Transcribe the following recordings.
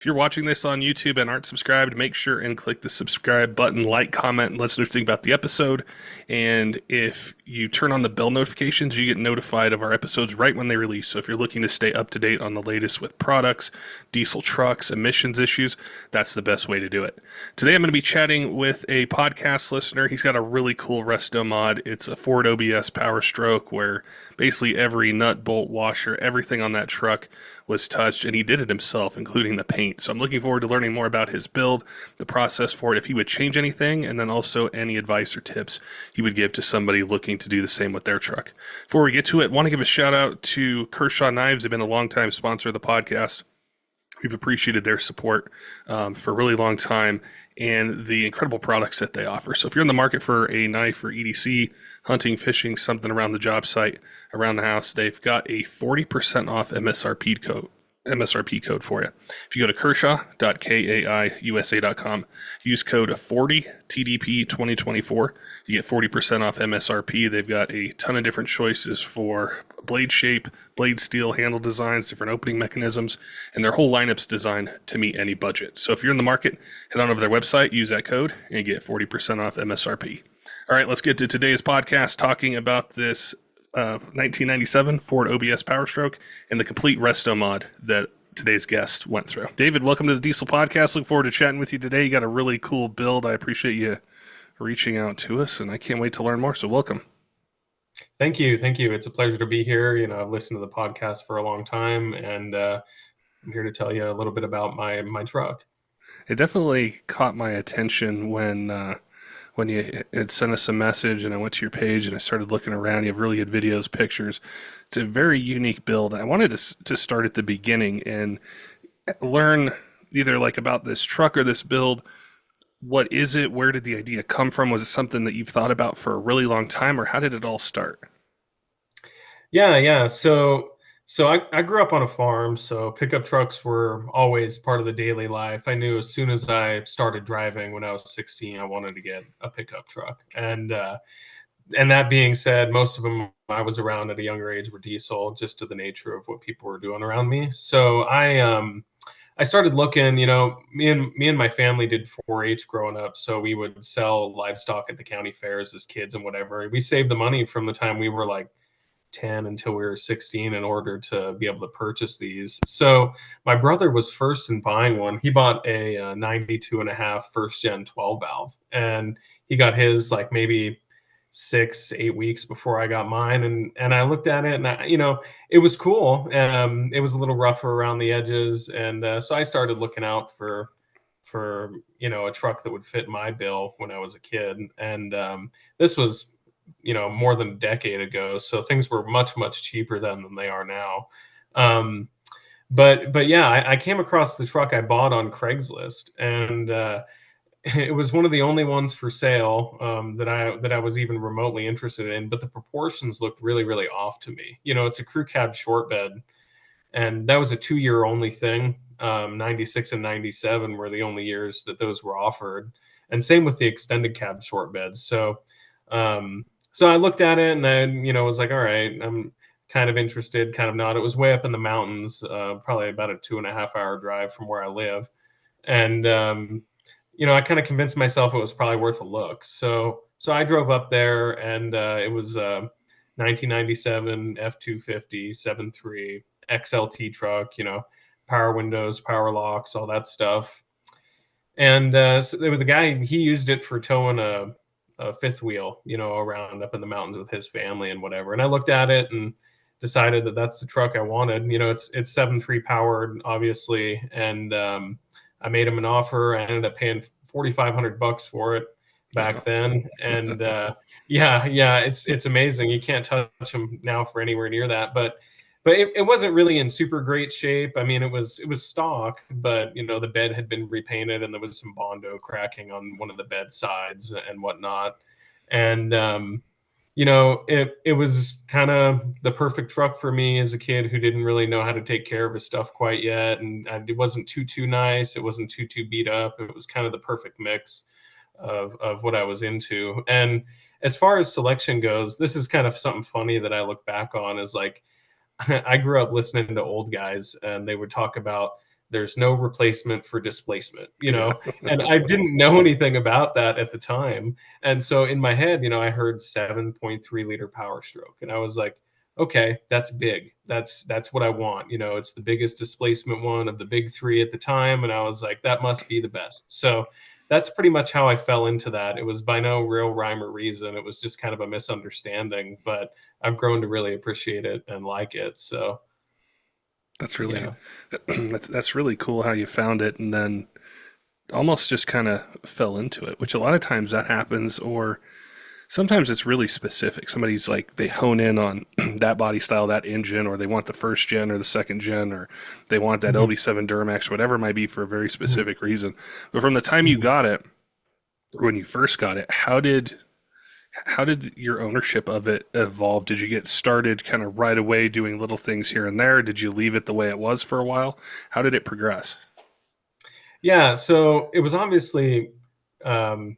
If you're watching this on YouTube and aren't subscribed, make sure and click the subscribe button, like, comment, and let us know what you think about the episode. And if you turn on the bell notifications, you get notified of our episodes right when they release. So if you're looking to stay up to date on the latest with products, diesel trucks, emissions issues, that's the best way to do it. Today I'm going to be chatting with a podcast listener. He's got a really cool resto mod. It's a Ford OBS Powerstroke where basically every nut, bolt, washer, everything on that truck was touched, and he did it himself, including the paint. So I'm looking forward to learning more about his build, the process for it, if he would change anything, and then also any advice or tips he would give to somebody looking to do the same with their truck. Before we get to it, I want to give a shout out to Kershaw Knives. They've been a long-time sponsor of the podcast. We've appreciated their support for a really long time and the incredible products that they offer. So if you're in the market for a knife for EDC, hunting, fishing, something around the job site, around the house, they've got a 40% off MSRP code for you. If you go to kershaw.kaiusa.com, use code 40TDP2024, you get 40% off MSRP. They've got a ton of different choices for blade shape, blade steel, handle designs, different opening mechanisms, and their whole lineup's designed to meet any budget. So if you're in the market, head on over to their website, use that code, and get 40% off MSRP. All right, let's get to today's podcast talking about this 1997 Ford OBS Powerstroke and the complete resto mod that today's guest went through. David, welcome to the Diesel Podcast. Look forward to chatting with you today. You got a really cool build. I appreciate you reaching out to us, and I can't wait to learn more. So welcome. Thank you. It's a pleasure to be here. I've listened to the podcast for a long time, and I'm here to tell you a little bit about my truck. It definitely caught my attention when you had sent us a message, and I went to your page and I started looking around. You have really good videos, pictures. It's a very unique build. I wanted to start at the beginning and learn either like about this truck or this build. What is it? Where did the idea come from? Was it something that you've thought about for a really long time, or how did it all start? Yeah. So I grew up on a farm, so pickup trucks were always part of the daily life. I knew as soon as I started driving when I was 16, I wanted to get a pickup truck. And that being said, most of them I was around at a younger age were diesel, just to the nature of what people were doing around me. So I started looking. Me and my family did 4-H growing up, so we would sell livestock at the county fairs as kids and whatever. We saved the money from the time we were like 10 until we were 16 in order to be able to purchase these. So my brother was first in buying one. He bought a 92.5 first gen 12 valve, and he got his like maybe 6-8 weeks before I got mine. And I looked at it, and it was cool. It was a little rougher around the edges. And so I started looking out for a truck that would fit my bill when I was a kid. And this was more than a decade ago, so things were much cheaper then than they are now. But yeah, I came across the truck I bought on Craigslist, and it was one of the only ones for sale that I was even remotely interested in. But the proportions looked really off to me. It's a crew cab short bed, and that was a 2-year only thing. 96 and 97 were the only years that those were offered, and same with the extended cab short beds. So I looked at it, and then, was like, all right, I'm kind of interested, kind of not. It was way up in the mountains, probably about a 2.5-hour drive from where I live. And, I kind of convinced myself it was probably worth a look. So I drove up there, and it was 1997 F-250 7.3 XLT truck, power windows, power locks, all that stuff. And so the guy, he used it for towing a fifth wheel, around up in the mountains with his family and whatever. And I looked at it and decided that that's the truck I wanted. It's 7.3 powered, obviously. And I made him an offer. I ended up paying $4,500 for it back then. And it's amazing. You can't touch them now for anywhere near that. But it wasn't really in super great shape. I mean, it was stock, but the bed had been repainted, and there was some Bondo cracking on one of the bed sides and whatnot. And it was kind of the perfect truck for me as a kid who didn't really know how to take care of his stuff quite yet. And it wasn't too nice. It wasn't too beat up. It was kind of the perfect mix of what I was into. And as far as selection goes, this is kind of something funny that I look back on, is like, I grew up listening to old guys, and they would talk about there's no replacement for displacement, you Yeah. know, and I didn't know anything about that at the time. And so in my head, you know, I heard 7.3 liter power stroke, and I was like, okay, that's big. That's what I want. You know, it's the biggest displacement one of the big three at the time. And I was like, that must be the best. So that's pretty much how I fell into that. It was by no real rhyme or reason. It was just kind of a misunderstanding, but I've grown to really appreciate it and like it. So That's really yeah. that's really cool how you found it and then almost just kind of fell into it, which a lot of times that happens, or sometimes it's really specific. Somebody's like they hone in on that body style, that engine, or they want the first gen or the second gen, or they want that Mhm, LB7 Duramax, whatever it might be for a very mhm, specific reason. But from the time you mhm. got it, when you first got it, how did your ownership of it evolve? Did you get started kind of right away doing little things here and there? Did you leave it the way it was for a while? How did it progress? Yeah, so it was obviously um,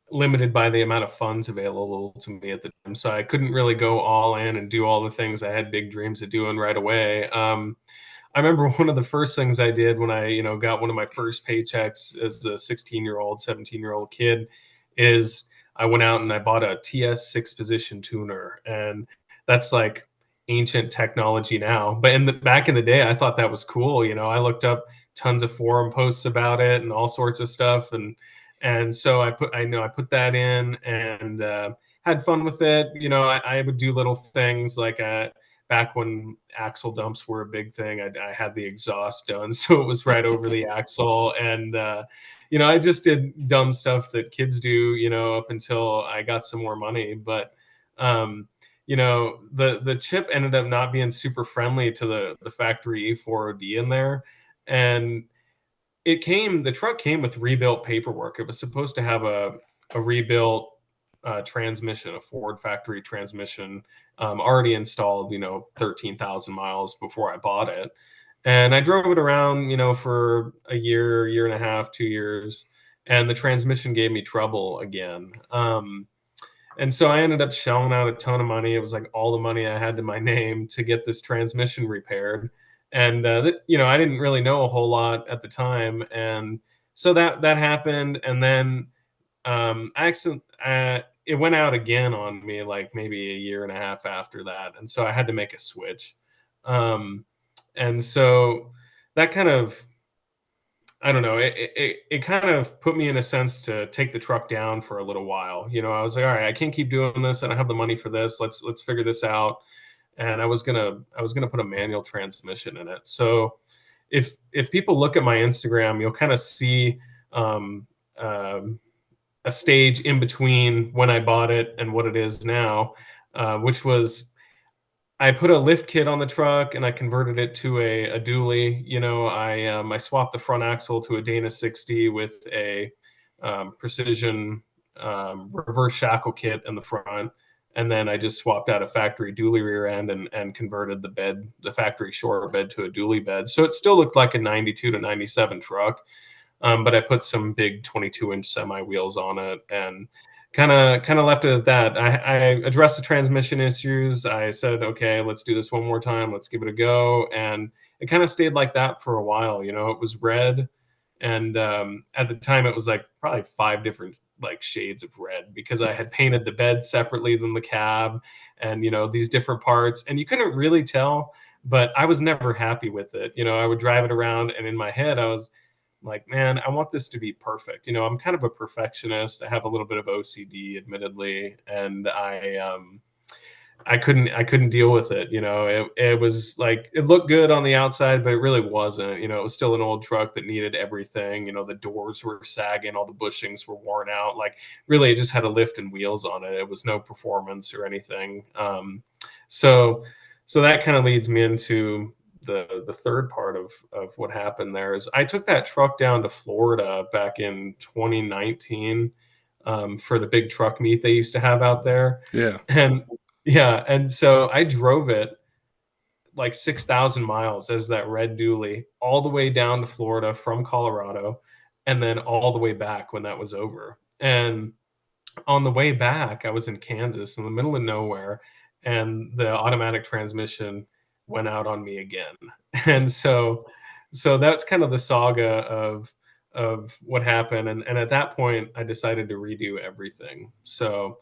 limited by the amount of funds available to me at the time. So I couldn't really go all in and do all the things I had big dreams of doing right away. I remember one of the first things I did when I, you know, got one of my first paychecks as a 16-year-old, 17-year-old kid is I went out and I bought a TS6 position tuner. And that's like ancient technology now. But back in the day, I thought that was cool. You know, I looked up tons of forum posts about it and all sorts of stuff. And so I put that in and had fun with it. You know, I would do little things like back when axle dumps were a big thing, I had the exhaust done so it was right over the axle. And, you know, I just did dumb stuff that kids do, you know, up until I got some more money. But, um, you know, the chip ended up not being super friendly to the factory E4OD in there. And the truck came with rebuilt paperwork. It was supposed to have a rebuilt transmission, a Ford factory transmission, already installed, you know, 13,000 miles before I bought it. And I drove it around, you know, for a year, year and a half, 2 years, and the transmission gave me trouble again. And so I ended up shelling out a ton of money. It was like all the money I had to my name to get this transmission repaired. And you know, I didn't really know a whole lot at the time, and so that happened. And then it went out again on me, like maybe a year and a half after that, and so I had to make a switch. Um, and so that kind of, I don't know. It kind of put me in a sense to take the truck down for a little while. You know, I was like, all right, I can't keep doing this. I don't have the money for this. Let's figure this out. And I was gonna put a manual transmission in it. So if people look at my Instagram, you'll kind of see um, um, a stage in between when I bought it and what it is now, which was I put a lift kit on the truck and I converted it to a dually. You know, I swapped the front axle to a Dana 60 with a precision reverse shackle kit in the front, and then I just swapped out a factory dually rear end and converted the factory short bed to a dually bed. So it still looked like a 92 to 97 truck, but I put some big 22-inch semi wheels on it and kind of left it at that. I addressed the transmission issues. I said, okay, let's do this one more time. Let's give it a go. And it kind of stayed like that for a while. You know, it was red, and at the time it was like probably 5 different like shades of red because I had painted the bed separately than the cab, and you know these different parts, and you couldn't really tell. But I was never happy with it. You know, I would drive it around, and in my head, I was like, man, I want this to be perfect. You know, I'm kind of a perfectionist. I have a little bit of OCD, admittedly, and I couldn't deal with it. You know, it was like it looked good on the outside, but it really wasn't. You know, it was still an old truck that needed everything. You know, the doors were sagging, all the bushings were worn out. Like, really, it just had a lift and wheels on it. It was no performance or anything. So so that kind of leads me into the third part of what happened there is I took that truck down to Florida back in 2019 for the big truck meet they used to have out there. Yeah. And yeah, and so I drove it like 6,000 miles as that red dually all the way down to Florida from Colorado, and then all the way back when that was over. And on the way back, I was in Kansas in the middle of nowhere, and the automatic transmission went out on me again. And so so that's kind of the saga of what happened. And at that point, I decided to redo everything. So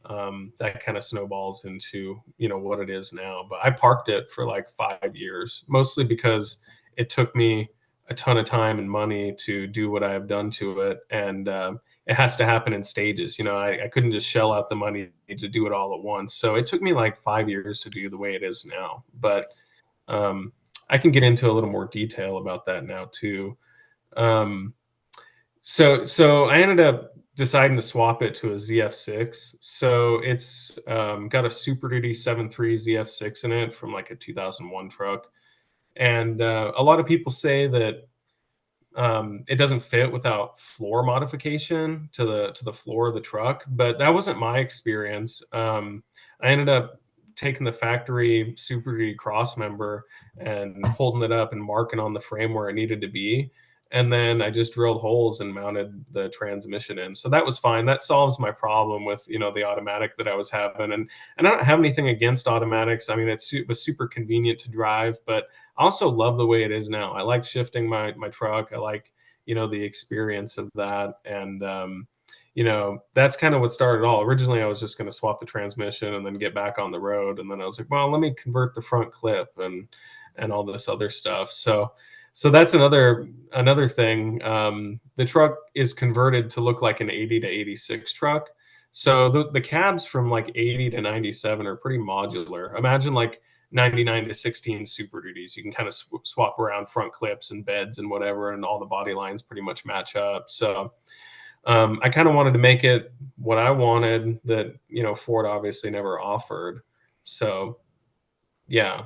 that kind of snowballs into, what it is now. But I parked it for like 5 years, mostly because it took me a ton of time and money to do what I have done to it. And it has to happen in stages. I couldn't just shell out the money to do it all at once. So it took me like 5 years to do the way it is now. But um, I can get into a little more detail about that now too. Um, so I ended up deciding to swap it to a ZF6. So it's got a Super Duty 7.3 ZF6 in it from like a 2001 truck. And a lot of people say that it doesn't fit without floor modification to the floor of the truck, but that wasn't my experience. I ended up taking the factory Super Duty cross member and holding it up and marking on the frame where it needed to be. And then I just drilled holes and mounted the transmission in. So that was fine. That solves my problem with, the automatic that I was having. And I don't have anything against automatics. I mean, it was super convenient to drive, but I also love the way it is now. I like shifting my truck. I like, the experience of that. And that's kind of what started it all. Originally, I was just going to swap the transmission and then get back on the road. And then I was like, well, let me convert the front clip and all this other stuff. So that's another thing. The truck is converted to look like an 80 to 86 truck. So the cabs from like 80 to 97 are pretty modular. Imagine like 99 to 16 Super Duties. You can kind of swap around front clips and beds and whatever, and all the body lines pretty much match up. So I kind of wanted to make it what I wanted that, Ford obviously never offered. So yeah.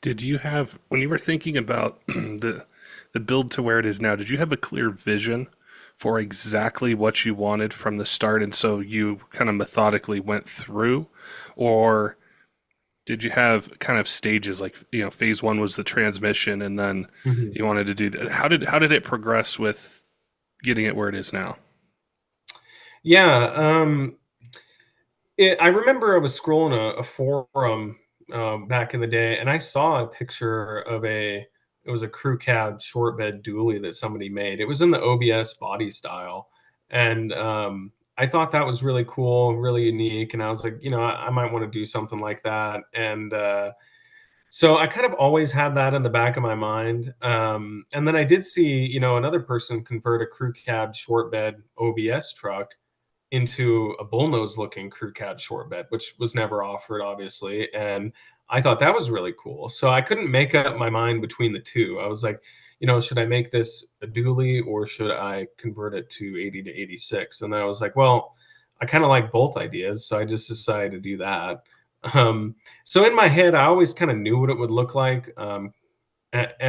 Did you have, when you were thinking about the build to where it is now, did you have a clear vision for exactly what you wanted from the start, and so you kind of methodically went through, or did you have kind of stages, like, phase one was the transmission, and then Mhm. you wanted to do that? How did it progress with getting it where it is now? Yeah. I remember I was scrolling a forum back in the day, and I saw a picture of it was a crew cab short bed dually that somebody made. It was in the OBS body style, and I thought that was really cool, really unique. And I was like, I might want to do something like that. And so I kind of always had that in the back of my mind. And then I did see, another person convert a crew cab short bed OBS truck into a bullnose looking crew cab short bed, which was never offered, obviously. And I thought that was really cool. So I couldn't make up my mind between the two. I was like, should I make this a dually or should I convert it to 80 to 86? And I was like, well, I kind of like both ideas. So I just decided to do that. Um, so in my head, I always kind of knew what it would look like. And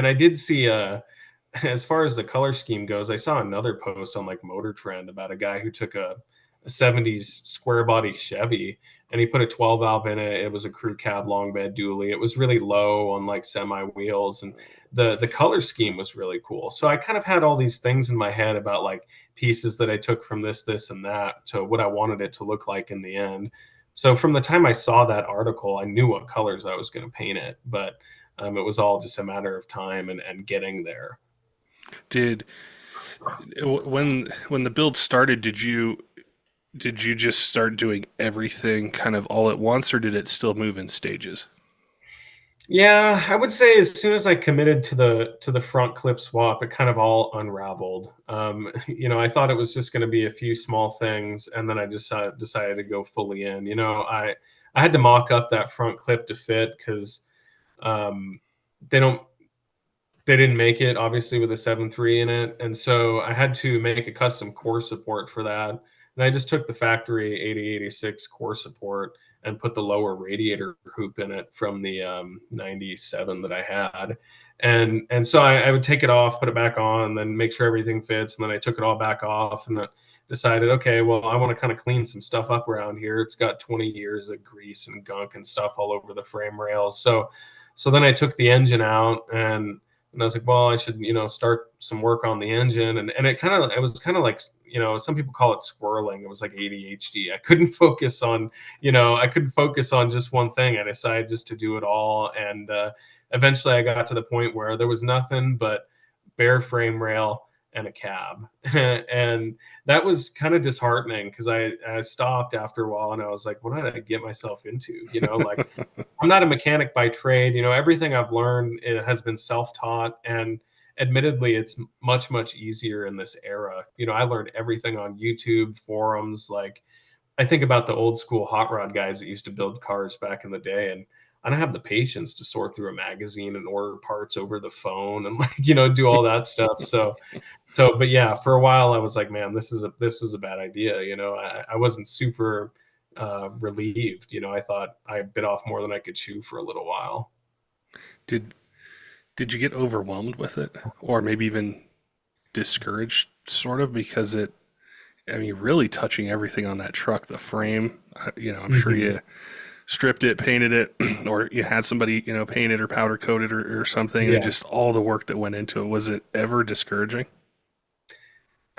I did see, as far as the color scheme goes, I saw another post on like Motor Trend about a guy who took a 70s square body Chevy and he put a 12 valve in it. It was a crew cab long bed dually. It was really low on like semi wheels, and the color scheme was really cool. So I kind of had all these things in my head about like pieces that I took from this and that to what I wanted it to look like in the end. So from the time I saw that article, I knew what colors I was going to paint it, but it was all just a matter of time and getting there. Did when the build started, did you just start doing everything kind of all at once, or did it still move in stages? Yeah, I would say as soon as I committed to the front clip swap, it kind of all unraveled. I thought it was just going to be a few small things, and then I just decided to go fully in. I had to mock up that front clip to fit because um, they don't they didn't make it obviously with a 7.3 in it, and so I had to make a custom core support for that. And I just took the factory 8086 core support and put the lower radiator hoop in it from the 97 that I had. And so I would take it off, put it back on, and then make sure everything fits. And then I took it all back off and decided, okay, well, I want to kind of clean some stuff up around here. It's got 20 years of grease and gunk and stuff all over the frame rails. So then I took the engine out and And I was like, well, I should, start some work on the engine. And it was kind of like, some people call it squirreling. It was like ADHD. I couldn't focus on just one thing. I decided just to do it all. And eventually I got to the point where there was nothing but bare frame rail and a cab. And that was kind of disheartening because I stopped after a while and I was like, what did I get myself into? Like, I'm not a mechanic by trade. Everything I've learned, it has been self-taught, and admittedly, it's much, much easier in this era. I learned everything on YouTube forums. Like, I think about the old school hot rod guys that used to build cars back in the day, and I don't have the patience to sort through a magazine and order parts over the phone and do all that stuff. But yeah, for a while I was like, man, this is a bad idea. I wasn't super relieved. I thought I bit off more than I could chew for a little while. Did did you get overwhelmed with it, or maybe even discouraged, sort of, because I mean, really touching everything on that truck, the frame. I'm sure Mhm. you stripped it, painted it, or you had somebody, paint it or powder coat it or something, and Yeah. just all the work that went into it. Was it ever discouraging?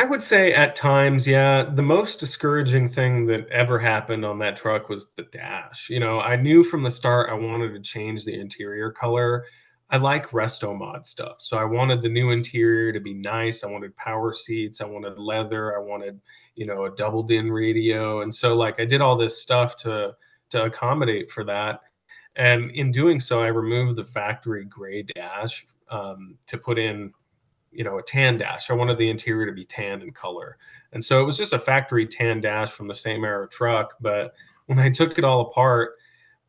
I would say at times, yeah, the most discouraging thing that ever happened on that truck was the dash. I knew from the start I wanted to change the interior color. I like resto mod stuff. So I wanted the new interior to be nice. I wanted power seats. I wanted leather. I wanted, a double din radio. And so like I did all this stuff to accommodate for that. And in doing so, I removed the factory gray dash to put in a tan dash. I wanted the interior to be tan in color. And so it was just a factory tan dash from the same era truck. But when I took it all apart,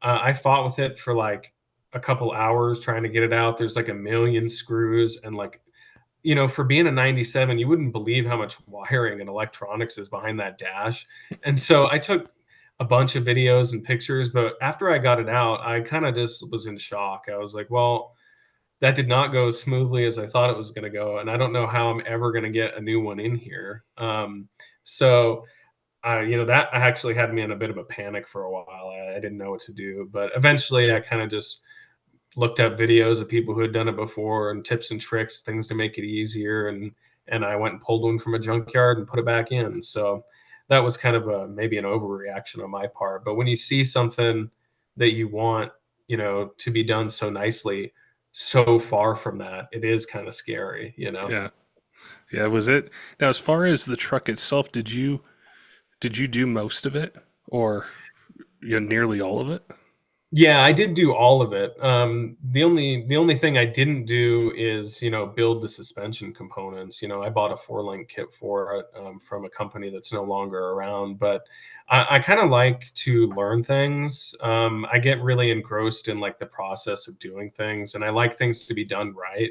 I fought with it for like a couple hours trying to get it out. There's like a million screws. And like, for being a 97, you wouldn't believe how much wiring and electronics is behind that dash. And so I took a bunch of videos and pictures, but after I got it out, I kind of just was in shock. I was like, well, that did not go as smoothly as I thought it was going to go, and I don't know how I'm ever going to get a new one in here. So, that actually had me in a bit of a panic for a while. I didn't know what to do, but eventually, I kind of just looked up videos of people who had done it before and tips and tricks, things to make it easier, and I went and pulled one from a junkyard and put it back in. So that was kind of maybe an overreaction on my part. But when you see something that you want, to be done so nicely, so far from that, it is kind of scary. Yeah, yeah. Was it now? As far as the truck itself, did you do most of it, or nearly all of it? Yeah, I did do all of it. The only thing I didn't do is build the suspension components. I bought a 4-link kit for it from a company that's no longer around. But I kind of like to learn things. I get really engrossed in like the process of doing things, and I like things to be done right.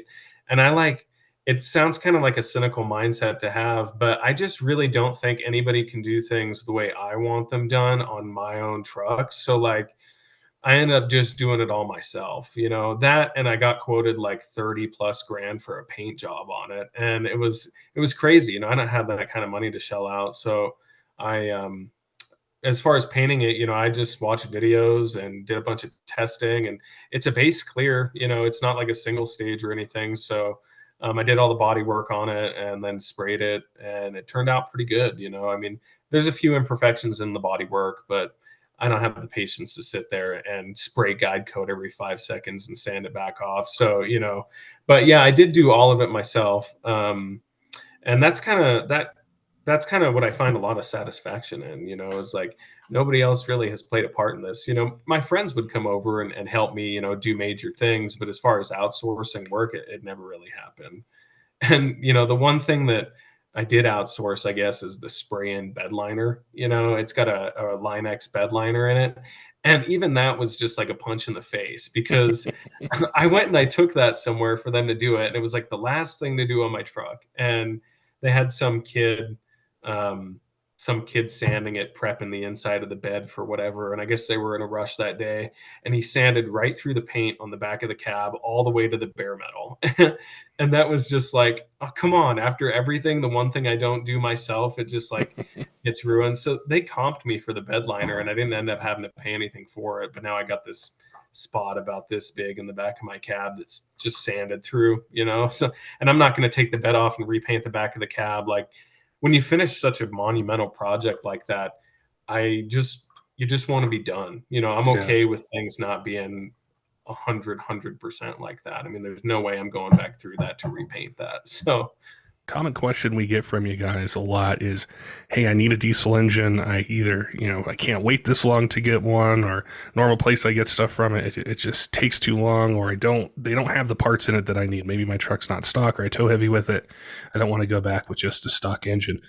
And I like it sounds kind of like a cynical mindset to have, but I just really don't think anybody can do things the way I want them done on my own truck. So like I ended up just doing it all myself, that, and I got quoted like 30 plus grand for a paint job on it. And it was crazy. I don't have that kind of money to shell out. So I, as far as painting it, I just watched videos and did a bunch of testing, and it's a base clear, it's not like a single stage or anything. So I did all the body work on it and then sprayed it, and it turned out pretty good. I mean, there's a few imperfections in the body work, but I don't have the patience to sit there and spray guide coat every 5 seconds and sand it back off. So, but yeah, I did do all of it myself. And that's kind of what I find a lot of satisfaction in, is like nobody else really has played a part in this. My friends would come over and help me, do major things, but as far as outsourcing work, it never really happened. And the one thing that I did outsource, I guess, is the spray-in bed liner. It's got a Line-X bed liner in it. And even that was just like a punch in the face because I went and I took that somewhere for them to do it. And it was like the last thing to do on my truck. And they had um, some kid sanding it, prepping the inside of the bed for whatever. And I guess they were in a rush that day. And he sanded right through the paint on the back of the cab all the way to the bare metal. And that was just like, oh, come on. After everything, the one thing I don't do myself, it just like gets ruined. So they comped me for the bed liner, and I didn't end up having to pay anything for it. But now I got this spot about this big in the back of my cab that's just sanded through, So, and I'm not going to take the bed off and repaint the back of the cab. Like, when you finish such a monumental project like that, you just want to be done. I'm Yeah. okay with things not being 100% like that. I mean, there's no way I'm going back through that to repaint that. So, Common question we get from you guys a lot is, hey, I need a diesel engine. I either, I can't wait this long to get one, or normal place I get stuff from it just takes too long, or they don't have the parts in it that I need. Maybe my truck's not stock, or I tow heavy with it. I don't want to go back with just a stock engine.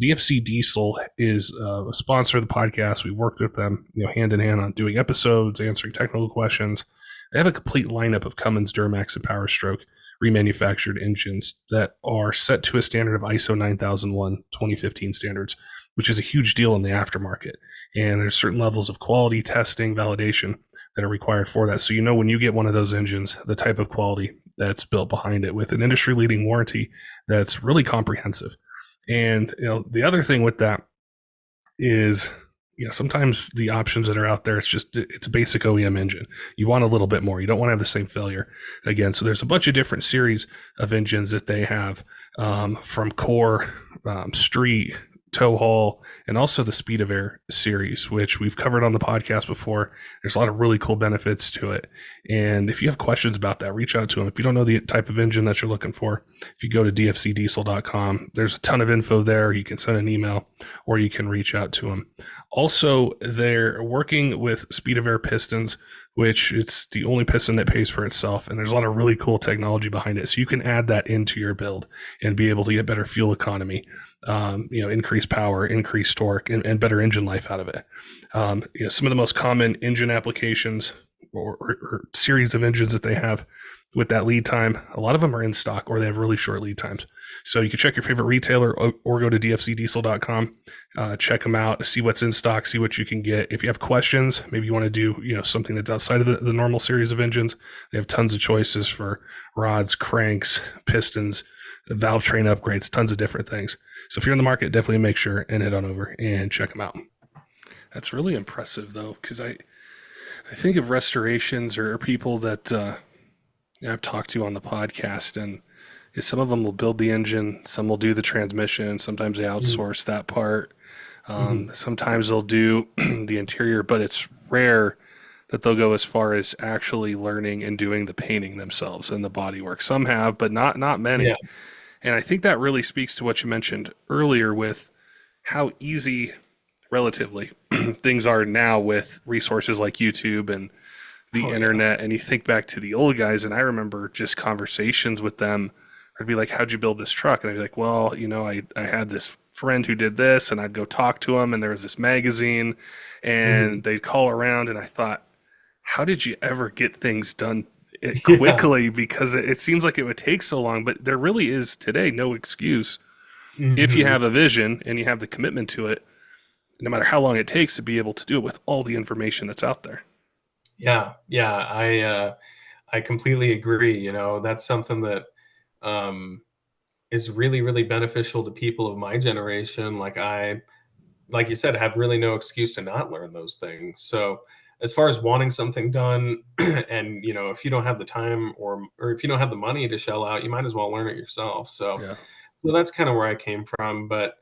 DFC Diesel is a sponsor of the podcast. We worked with them, hand in hand on doing episodes, answering technical questions. They have a complete lineup of Cummins, Duramax, and Powerstroke remanufactured engines that are set to a standard of ISO 9001 2015 standards, which is a huge deal in the aftermarket. And there's certain levels of quality testing, validation that are required for that. So when you get one of those engines, the type of quality that's built behind it with an industry-leading warranty that's really comprehensive. And the other thing with that is, sometimes the options that are out there, it's a basic OEM engine. You want a little bit more. You don't want to have the same failure again. So there's a bunch of different series of engines that they have, from core, street, tow haul, and also the Speed of Air series, which we've covered on the podcast before. There's a lot of really cool benefits to it. And if you have questions about that, reach out to them. If you don't know the type of engine that you're looking for, if you go to dfcdiesel.com, there's a ton of info there. You can send an email or you can reach out to them. Also, they're working with Speed of Air pistons, which it's the only piston that pays for itself. And there's a lot of really cool technology behind it. So you can add that into your build and be able to get better fuel economy, increase power, increase torque, and better engine life out of it. Some of the most common engine applications or series of engines that they have with that lead time, a lot of them are in stock or they have really short lead times. So you can check your favorite retailer or go to dfcdiesel.com, check them out, see what's in stock, see what you can get. If you have questions, maybe you want to do something that's outside of the normal series of engines, they have tons of choices for rods, cranks, pistons, valve train upgrades, tons of different things. So if you're in the market, definitely make sure and head on over and check them out. That's really impressive, though, because I think of restorations or people that I've talked to on the podcast, and some of them will build the engine, some will do the transmission, sometimes they outsource that part. Sometimes they'll do the interior, but it's rare that they'll go as far as actually learning and doing the painting themselves and the bodywork. Some have, but not many. Yeah. And I think that really speaks to what you mentioned earlier with how easy, relatively, things are now with resources like YouTube and the internet. And you think back to the old guys, and I remember just conversations with them. I'd be like, how'd you build this truck? And I'd be like, well, I had this friend who did this, and I'd go talk to him, and there was this magazine, and they'd call around, and I thought, how did you ever get things done quickly? Yeah. Because it seems like it would take so long, but there really is today no excuse if you have a vision and you have the commitment to it, no matter how long it takes, to be able to do it with all the information that's out there. Yeah, I completely agree. That's something that is really, really beneficial to people of my generation. Like you said, have really no excuse to not learn those things. So as far as wanting something done, and if you don't have the time or if you don't have the money to shell out, you might as well learn it yourself. So, Yeah. So that's kind of where I came from. But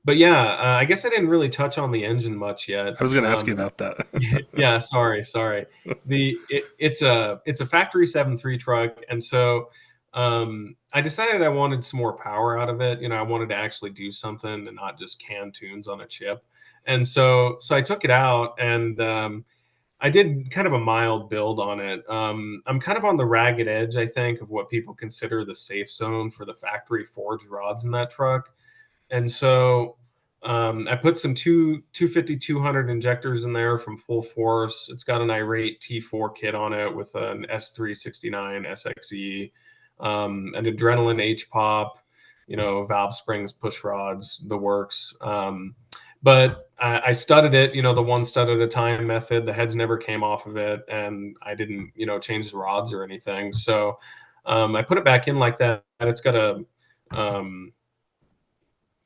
yeah, I guess I didn't really touch on the engine much yet. I was going to ask you about that. Yeah, sorry. It's a factory 7.3 truck, and so I decided I wanted some more power out of it. I wanted to actually do something and not just can tunes on a chip. And so I took it out, and I did kind of a mild build on it. I'm kind of on the ragged edge, I think, of what people consider the safe zone for the factory forged rods in that truck. And so I put some 250, 200 injectors in there from Full Force. It's got an Irate T4 kit on it with an S369 SXE, an Adrenaline H-pop, valve springs, push rods, the works. But I studded it, the one stud at a time method. The heads never came off of it, and I didn't, change the rods or anything. So I put it back in like that. It's got a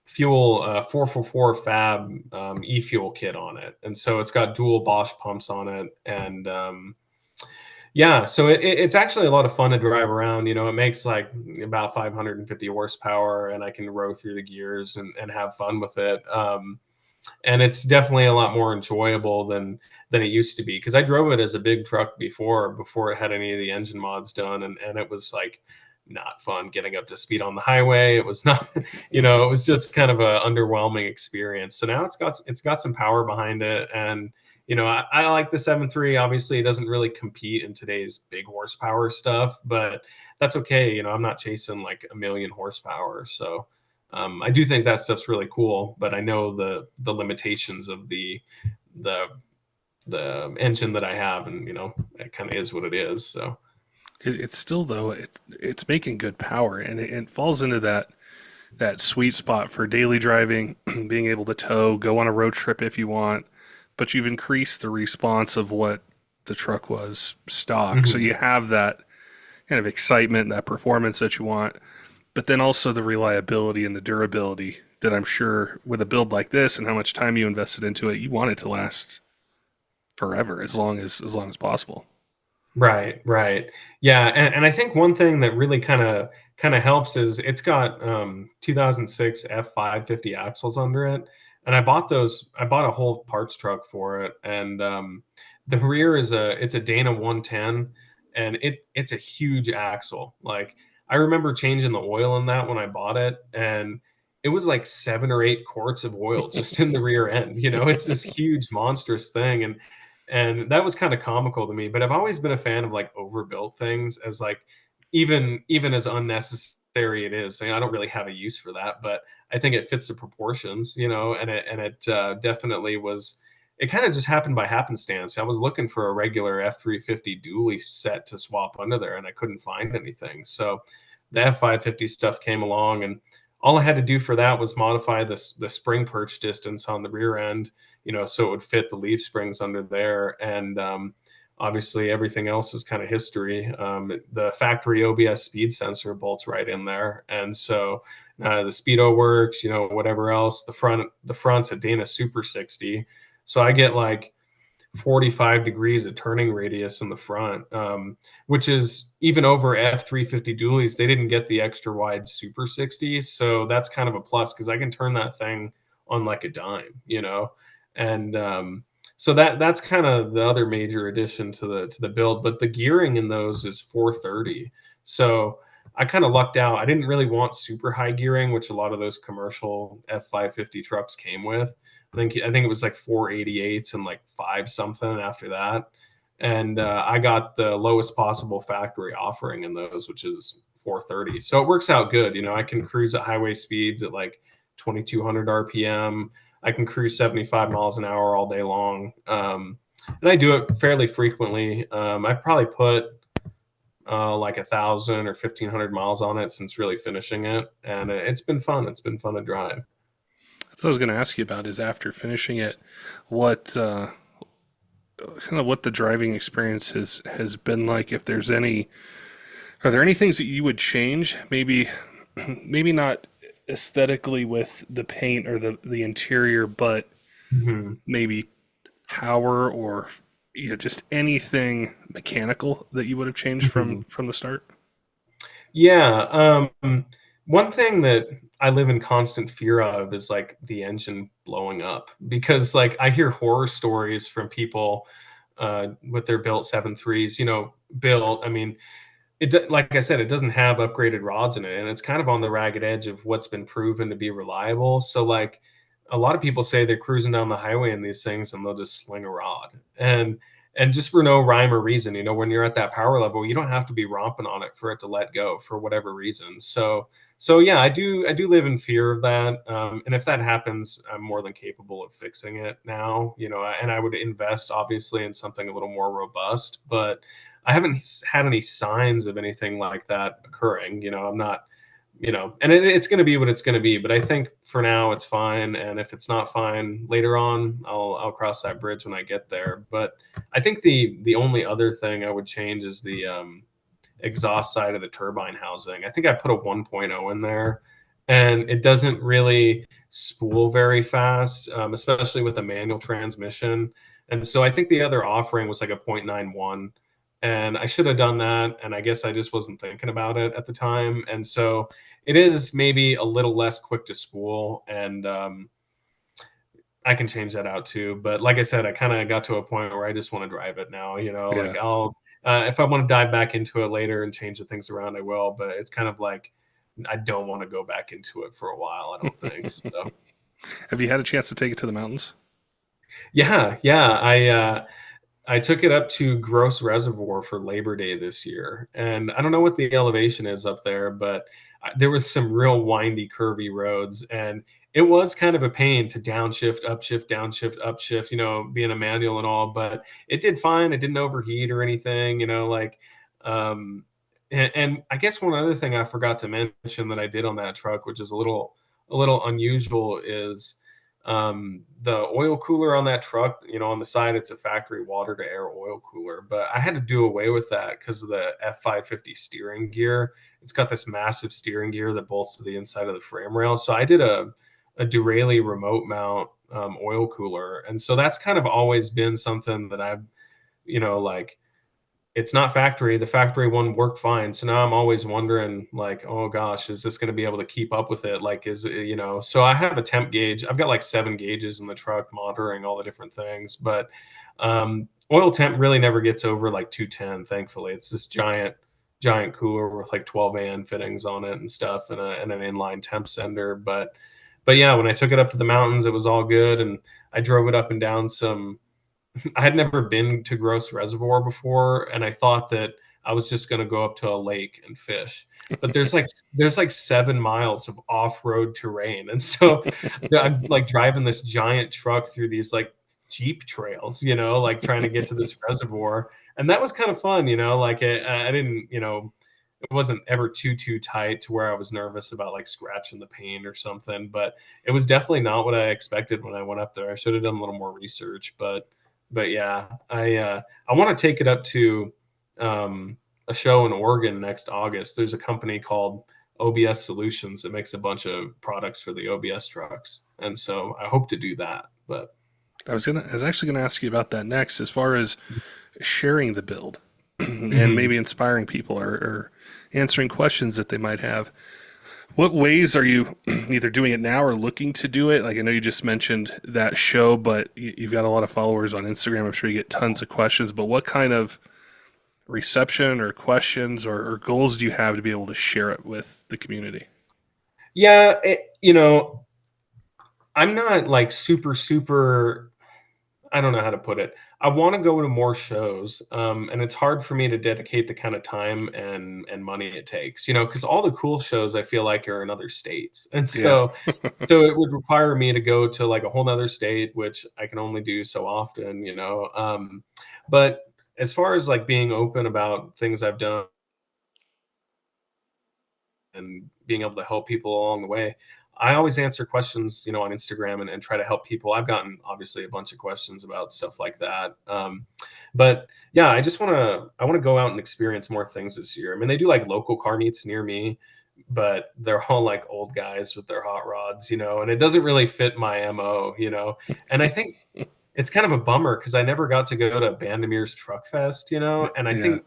fuel 444 fab e-fuel kit on it, and so it's got dual Bosch pumps on it, and Yeah, so it's actually a lot of fun to drive around. You know, it makes like about 550 horsepower, and I can row through the gears and have fun with it. And it's definitely a lot more enjoyable than it used to be, because I drove it as a big truck before it had any of the engine mods done, and it was like not fun getting up to speed on the highway. It was not, it was just kind of a underwhelming experience. So now it's got some power behind it, and I like the 7.3. Obviously, it doesn't really compete in today's big horsepower stuff, but that's okay. I'm not chasing like a million horsepower, so I do think that stuff's really cool, but I know the limitations of the the engine that I have, and it kind of is what it is. So It's still though it's making good power, and it falls into that sweet spot for daily driving, being able to tow, go on a road trip if you want, but you've increased the response of what the truck was stock. So mhm. you have that kind of excitement, that performance that you want, but then also the reliability and the durability that I'm sure with a build like this and how much time you invested into it, you want it to last forever, as long as possible. Right, right. Yeah, and I think one thing that really kind of helps is it's got 2006 F550 axles under it, and I bought a whole parts truck for it, and the rear it's a Dana 110, and it's a huge axle. Like, I remember changing the oil in that when I bought it, and it was like 7 or 8 quarts of oil just in the rear end. It's this huge monstrous thing, and that was kind of comical to me. But I've always been a fan of like overbuilt things, as like even as unnecessary it is. I don't really have a use for that, but I think it fits the proportions, and it definitely was. It kind of just happened by happenstance. I was looking for a regular F350 dually set to swap under there, and I couldn't find anything. So the F550 stuff came along, and all I had to do for that was modify the spring perch distance on the rear end, so it would fit the leaf springs under there. And obviously, everything else is kind of history. The factory OBS speed sensor bolts right in there, and so the speedo works. Whatever else, the front's a Dana Super 60, so I get like 45 degrees of turning radius in the front, which is even over F350 dualies. They didn't get the extra wide Super 60s, so that's kind of a plus because I can turn that thing on like a dime. And so that's kind of the other major addition to the build. But the gearing in those is 430, so I kind of lucked out. I didn't really want super high gearing, which a lot of those commercial F550 trucks came with. I think it was like 488s and like five something after that. And I got the lowest possible factory offering in those, which is 430. So it works out good. I can cruise at highway speeds at like 2200 RPM. I can cruise 75 miles an hour all day long. And I do it fairly frequently. I probably put like 1,000 or 1,500 miles on it since really finishing it. And it's been fun. It's been fun to drive. That's what I was going to ask you about is after finishing it, what kind of what the driving experience has been like. If there's any, are there any things that you would change? Maybe not aesthetically with the paint or the interior, but Mhm. maybe power or just anything mechanical that you would have changed from Mhm. from the start. Yeah. One thing that I live in constant fear of is like the engine blowing up, because like I hear horror stories from people with their built 7.3s, built. I mean, like I said, it doesn't have upgraded rods in it, and it's kind of on the ragged edge of what's been proven to be reliable. So like a lot of people say they're cruising down the highway in these things and they'll just sling a rod, and just for no rhyme or reason. When you're at that power level, you don't have to be romping on it for it to let go for whatever reason. So yeah, I do live in fear of that. And if that happens, I'm more than capable of fixing it now. And I would invest obviously in something a little more robust, but I haven't had any signs of anything like that occurring. I'm not, and it's going to be what it's going to be. But I think for now it's fine. And if it's not fine later on, I'll cross that bridge when I get there. But I think the only other thing I would change is the exhaust side of the turbine housing. I think I put a 1.0 in there, and it doesn't really spool very fast, especially with a manual transmission. And so I think the other offering was like a 0.91. and I should have done that. And I guess I just wasn't thinking about it at the time. And so it is maybe a little less quick to spool, and I can change that out too. But like I said, I kind of got to a point where I just want to drive it now. Like Yeah. I'll if I want to dive back into it later and change the things around, I will. But it's kind of like I don't want to go back into it for a while. I don't think so. Have you had a chance to take it to the mountains? Yeah, yeah. I took it up to Gross Reservoir for Labor Day this year, and I don't know what the elevation is up there, but there was some real windy, curvy roads, and it was kind of a pain to downshift, upshift, downshift, upshift. Being a manual and all, but it did fine. It didn't overheat or anything. Um, and I guess one other thing I forgot to mention that I did on that truck, which is a little unusual, is the oil cooler on that truck. On the side, it's a factory water to air oil cooler, but I had to do away with that because of the F550 steering gear. It's got this massive steering gear that bolts to the inside of the frame rail. So I did a Duraley remote mount oil cooler. And so that's kind of always been something that I've, like, it's not factory. The factory one worked fine. So now I'm always wondering, like, oh gosh, is this going to be able to keep up with it? Like, is it, so I have a temp gauge. I've got like 7 gauges in the truck monitoring all the different things, but oil temp really never gets over like 210. Thankfully, it's this giant cooler with like 12 AN fittings on it and stuff, and an inline temp sender. But yeah, when I took it up to the mountains, it was all good. And I drove it up and down some, I had never been to Gross Reservoir before, and I thought that I was just going to go up to a lake and fish. But there's like 7 miles of off-road terrain, and so I'm like driving this giant truck through these like Jeep trails, like trying to get to this reservoir, and that was kind of fun, Like I didn't, it wasn't ever too tight to where I was nervous about like scratching the paint or something, but it was definitely not what I expected when I went up there. I should have done a little more research, but yeah, I want to take it up to a show in Oregon next August. There's a company called OBS Solutions that makes a bunch of products for the OBS trucks, and so I hope to do that. But I was actually gonna ask you about that next, as far as sharing the build and Mhm. maybe inspiring people, or answering questions that they might have. What ways are you either doing it now or looking to do it? Like, I know you just mentioned that show, but you've got a lot of followers on Instagram. I'm sure you get tons of questions, but what kind of reception or questions, or goals do you have to be able to share it with the community? Yeah, I'm not like super. I don't know how to put it. I want to go to more shows, and it's hard for me to dedicate the kind of time and money it takes, because all the cool shows I feel like are in other states, and Yeah. so it would require me to go to like a whole nother state, which I can only do so often. But as far as like being open about things I've done and being able to help people along the way, I always answer questions, on Instagram, and try to help people. I've gotten obviously a bunch of questions about stuff like that. But yeah, I want to go out and experience more things this year. I mean, they do like local car meets near me, but they're all like old guys with their hot rods, and it doesn't really fit my MO, and I think it's kind of a bummer because I never got to go to Bandamir's Truck Fest, and I Yeah. think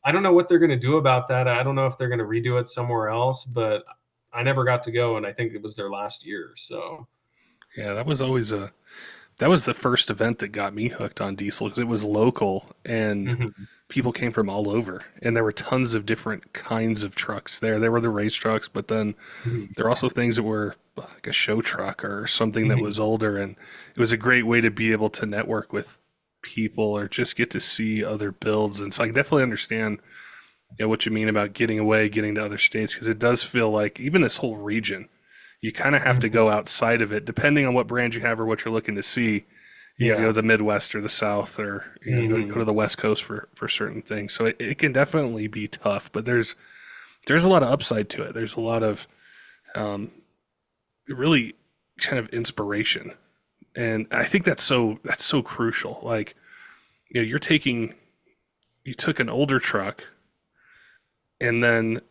I don't know what they're going to do about that. I don't know if they're going to redo it somewhere else, but I never got to go, and I think it was their last year. So, Yeah, that was the first event that got me hooked on diesel, because it was local and mhm, people came from all over, and there were tons of different kinds of trucks there. There were the race trucks, but then mhm, there were also things that were like a show truck or something that mhm. was older, and it was a great way to be able to network with people or just get to see other builds. And so I can definitely understand, what you mean about getting away, getting to other states, because it does feel like even this whole region, you kind of have to Mhm. go outside of it, depending on what brand you have or what you're looking to see. You got to go to Yeah. the Midwest or the South, or go to Mhm. the West Coast for certain things. So it can definitely be tough, but there's a lot of upside to it. There's a lot of um, really kind of inspiration, and I think that's so crucial. Like, you took an older truck and then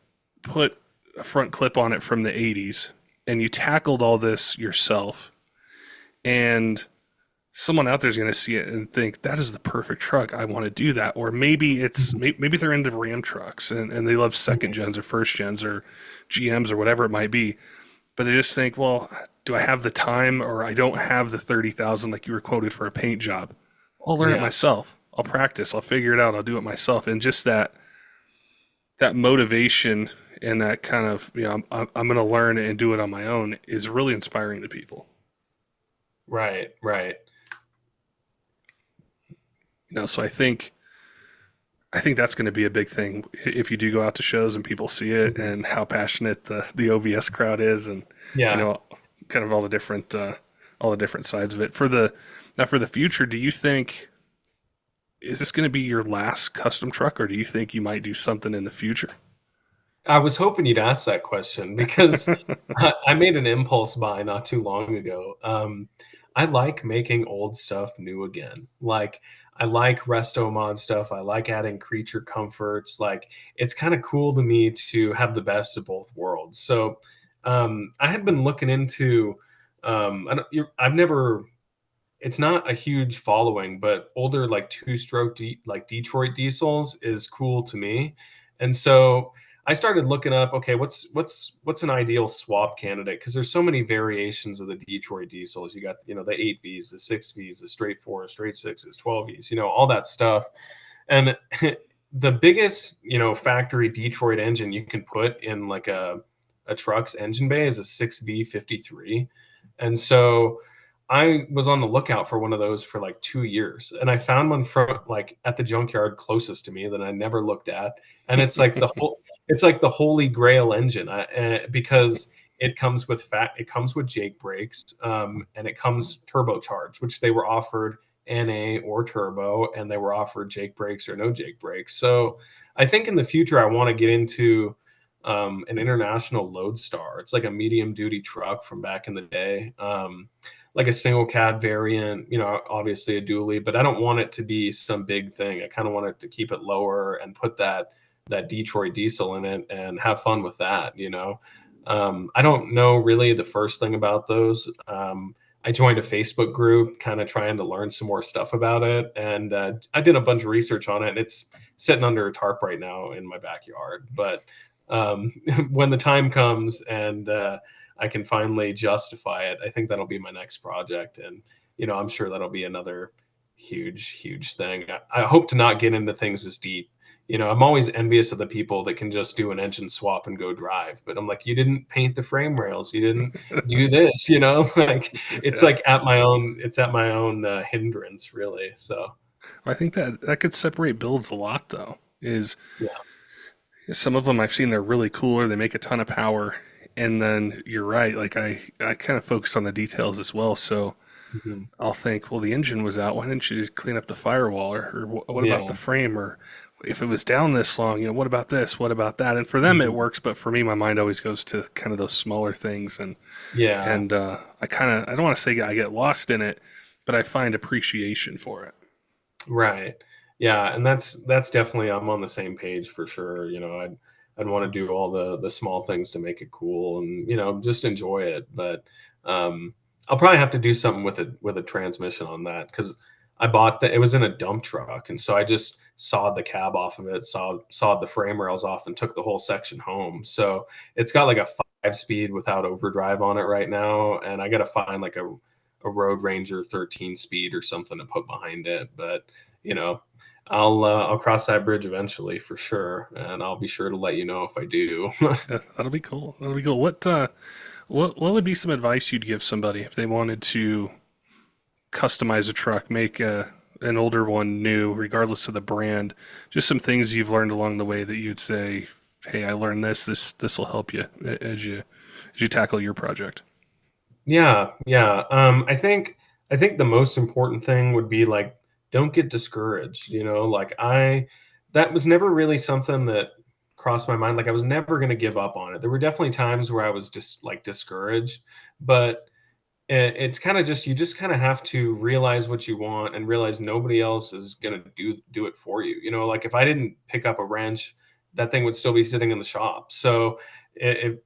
put a front clip on it from the 80s, and you tackled all this yourself, and someone out there is going to see it and think that is the perfect truck. I want to do that. Or maybe maybe they're into Ram trucks and they love second gens or first gens or GMs or whatever it might be. But they just think, well, do I have the time, or I don't have the 30,000 like you were quoted for a paint job? I'll learn it Yeah. myself. I'll practice. I'll figure it out. I'll do it myself. And just that motivation and that kind of, I'm going to learn and do it on my own is really inspiring to people. Right. Right. So I think that's going to be a big thing if you do go out to shows and people see it Mhm. and how passionate the OBS crowd is, and you Yeah. know kind of all the different sides of it. For the future, do you think, is this going to be your last custom truck, or do you think you might do something in the future? I was hoping you'd ask that question because I made an impulse buy not too long ago. I like making old stuff new again. Like, I like resto mod stuff. I like adding creature comforts. Like, it's kind of cool to me to have the best of both worlds. So I had been looking into. I've never. It's not a huge following, but older like two-stroke like Detroit diesels is cool to me. And so I started looking up, okay, what's an ideal swap candidate? Because there's so many variations of the Detroit diesels. You got, the 8Vs, the 6Vs, the straight fours, straight sixes, 12Vs, all that stuff. And the biggest, factory Detroit engine you can put in like a truck's engine bay is a 6V53. And so I was on the lookout for one of those for like 2 years, and I found one from like at the junkyard closest to me that I never looked at, and it's like the holy grail engine, because it comes with Jake brakes, and it comes turbocharged, which they were offered NA or turbo, and they were offered Jake brakes or no Jake brakes. So I think in the future I want to get into an international Lodestar. It's like a medium duty truck from back in the day. Like a single cab variant, obviously a dually, but I don't want it to be some big thing. I kind of want it to keep it lower and put that Detroit diesel in it and have fun with that. I don't know really the first thing about those. I joined a Facebook group, kind of trying to learn some more stuff about it, and I did a bunch of research on it. And it's sitting under a tarp right now in my backyard, but when the time comes and I can finally justify it, I think that'll be my next project. And, I'm sure that'll be another huge, huge thing. I hope to not get into things as deep. I'm always envious of the people that can just do an engine swap and go drive. But I'm like, you didn't paint the frame rails. You didn't do this, like it's Yeah. like it's at my own hindrance, really. So, I think that could separate builds a lot, though. Is yeah. some of them I've seen, they're really cool, or they make a ton of power, and then you're right. Like I kind of focus on the details as well. So Mhm. I'll think, well, the engine was out. Why didn't you just clean up the firewall, or what about Yeah. the frame, or if it was down this long, what about this? What about that? And for them, it Mhm. works, but for me, my mind always goes to kind of those smaller things, and Yeah. and I don't want to say I get lost in it, but I find appreciation for it. Right. Yeah, and that's definitely, I'm on the same page for sure. I'd want to do all the small things to make it cool and just enjoy it. But I'll probably have to do something with a transmission on that because I bought it was in a dump truck, and so I just sawed the cab off of it, sawed the frame rails off, and took the whole section home. So it's got like a 5 speed without overdrive on it right now, and I got to find like a Road Ranger 13 speed or something to put behind it. But you know, I'll cross that bridge eventually for sure, and I'll be sure to let you know if I do. Yeah, that'll be cool. That'll be cool. What would be some advice you'd give somebody if they wanted to customize a truck, make an older one new, regardless of the brand? Just some things you've learned along the way that you'd say, "Hey, I learned this. This will help you as you tackle your project." Yeah, yeah. I think the most important thing would be like don't get discouraged. Like that was never really something that crossed my mind. Like I was never going to give up on it. There were definitely times where I was just like discouraged, but it's kind of just you just kind of have to realize what you want and realize nobody else is going to do it for you. Like if I didn't pick up a wrench, that thing would still be sitting in the shop. So if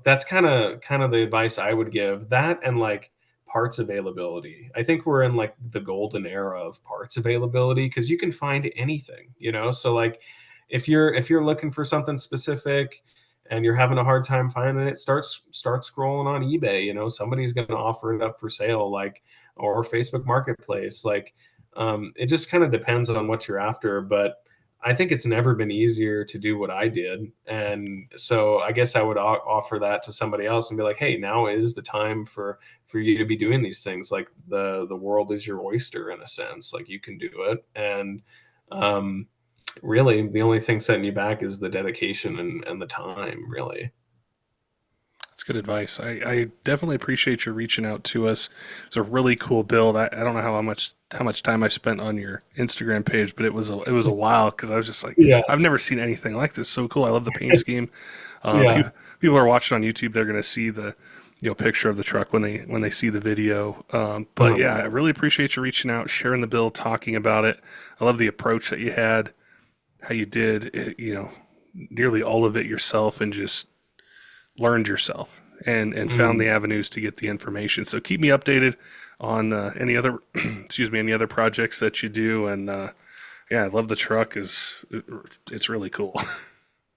that's kind of the advice I would give, that and like parts availability. I think we're in like the golden era of parts availability because you can find anything, you know. So like if you're looking for something specific and you're having a hard time finding it, start scrolling on eBay. You know, somebody's going to offer it up for sale, like, or Facebook Marketplace. Like, it just kind of depends on what you're after. But I think it's never been easier to do what I did, and so I guess I would offer that to somebody else and be like, hey, now is the time for you to be doing these things. Like the world is your oyster in a sense. Like you can do it, and really the only thing setting you back is the dedication and the time, really. That's good advice. I definitely appreciate you reaching out to us. It's a really cool build. I don't know how much time I spent on your Instagram page, but it was a while because I was just like, Yeah, I've never seen anything like this. So cool. I love the paint scheme. yeah. People are watching on YouTube. They're going to see the picture of the truck when they see the video. But yeah, I really appreciate you reaching out, sharing the build, talking about it. I love the approach that you had, how you did it, nearly all of it yourself, and just learned yourself and found the avenues to get the information. So keep me updated on any other any other projects that you do. And yeah, I love the truck. It's really cool.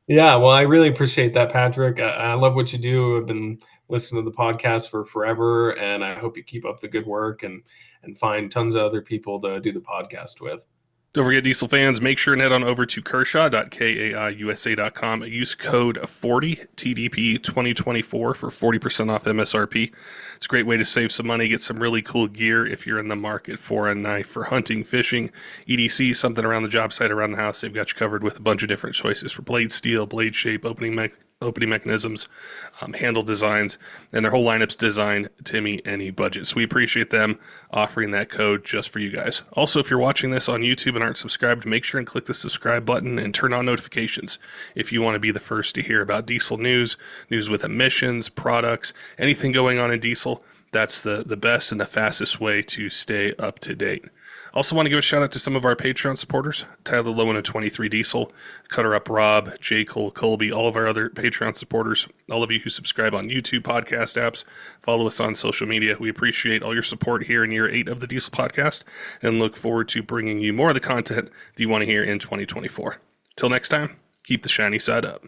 Yeah, well, I really appreciate that, Patrick. I love what you do. I've been listening to the podcast for forever, and I hope you keep up the good work and find tons of other people to do the podcast with. Don't forget, Diesel fans, make sure and head on over to kershaw.kaiusa.com. Use code 40 TDP 2024 for 40% off MSRP. It's a great way to save some money, get some really cool gear if you're in the market for a knife for hunting, fishing, EDC, something around the job site, around the house. They've got you covered with a bunch of different choices for blade steel, blade shape, opening mechanisms, handle designs, and their whole lineup's designed to meet any budget. So we appreciate them offering that code just for you guys. Also, if you're watching this on YouTube and aren't subscribed, make sure and click the subscribe button and turn on notifications if you want to be the first to hear about diesel news with emissions, products, anything going on in diesel. That's the best and the fastest way to stay up to date. Also want to give a shout out to some of our Patreon supporters, Tyler Loewen of 23 Diesel, CUTTERUP Rob, J Cole, Colby, all of our other Patreon supporters, all of you who subscribe on YouTube podcast apps, follow us on social media. We appreciate all your support here in year 8 of the Diesel Podcast and look forward to bringing you more of the content that you want to hear in 2024. Till next time, keep the shiny side up.